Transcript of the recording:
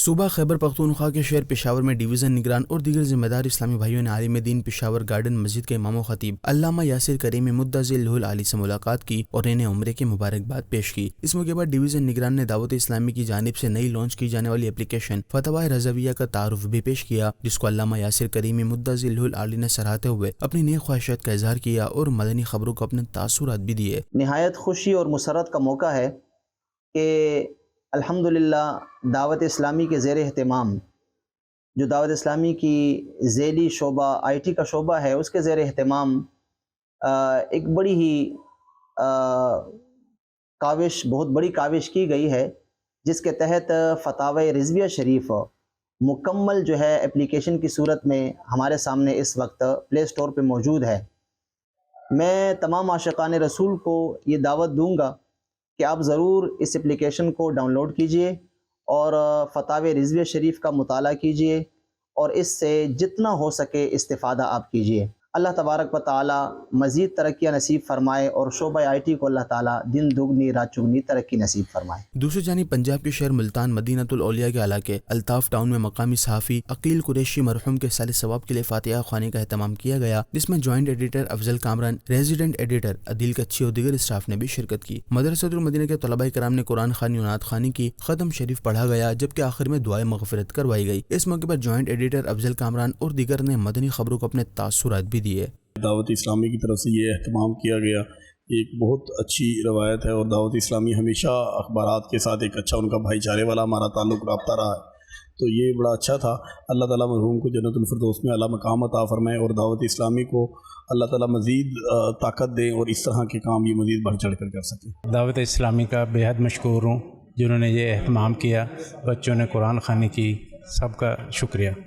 صوبہ خیبر پختونخوا کے شہر پشاور میں ڈویژن نگران اور دیگر ذمہ دار اسلامی بھائیوں نے عالم دین پشاور گارڈن مسجد کے امام و خطیب علامہ یاسر کریمی مدہ ذیل العالی سے ملاقات کی اور انہیں عمرے کی مبارکباد پیش کی۔ اس موقع پر ڈویژن نگران نے دعوت اسلامی کی جانب سے نئی لانچ کی جانے والی اپلیکیشن فتویٰ رضویہ کا تعارف بھی پیش کیا، جس کو علامہ یاسر کریمی مدہ ذیل العالی نے سراہتے ہوئے اپنی نیک خواہشات کا اظہار کیا اور مدنی خبروں کو اپنے تاثرات بھی دیے۔ نہایت خوشی اور مسرت کا موقع ہے کہ الحمدللہ دعوت اسلامی کے زیر اہتمام، جو دعوت اسلامی کی ذیلی شعبہ آئی ٹی کا شعبہ ہے، اس کے زیر اہتمام ایک بڑی ہی بہت بڑی کاوش کی گئی ہے، جس کے تحت فتاوی رضویہ شریف مکمل جو ہے اپلیکیشن کی صورت میں ہمارے سامنے اس وقت پلے سٹور پہ موجود ہے۔ میں تمام عاشقان رسول کو یہ دعوت دوں گا کہ آپ ضرور اس اپلیکیشن کو ڈاؤن لوڈ کیجئے اور فتاوی رضویہ شریف کا مطالعہ کیجئے اور اس سے جتنا ہو سکے استفادہ آپ کیجئے۔ اللہ تبارک و تعالی مزید ترقیاں نصیب فرمائے اور شعبہ آئی ٹی کو اللہ تعالی دن دگنی رات چگنی ترقی نصیب فرمائے۔ دوسری جانب پنجاب کے شہر ملتان مدینۃ الاولیاء کے علاقے الطاف ٹاؤن میں مقامی صحافی عقیل قریشی مرحوم کے سال ثواب کے لیے فاتحہ خوانی کا اہتمام کیا گیا، جس میں جوائنٹ ایڈیٹر افضل کامران، ریزیڈنٹ ایڈیٹر عدیل کچھی اور دیگر اسٹاف نے بھی شرکت کی۔ مدرسۃ المدینہ کے طلباء کرام نے قرآن خوانی اور نعت خوانی کی، ختم شریف پڑھا گیا، جبکہ آخر میں دعائے مغفرت کروائی گئی۔ اس موقع پر جوائنٹ ایڈیٹر افضل کامران اور دیگر نے مدنی خبروں کو اپنے تاثرات بھی دیے۔ دعوت اسلامی کی طرف سے یہ اہتمام کیا گیا، ایک بہت اچھی روایت ہے اور دعوت اسلامی ہمیشہ اخبارات کے ساتھ ایک اچھا ان کا بھائی چارے والا ہمارا تعلق رابطہ رہا ہے، تو یہ بڑا اچھا تھا۔ اللہ تعالیٰ مرحوم کو جنت الفردوس میں اعلیٰ مقام عطا فرمائے اور دعوت اسلامی کو اللہ تعالیٰ مزید طاقت دیں اور اس طرح کے کام یہ مزید بڑھ چڑھ کر سکیں۔ دعوت اسلامی کا بے حد مشکور ہوں جنہوں نے یہ اہتمام کیا، بچوں نے قرآن خوانی کی، سب کا شکریہ۔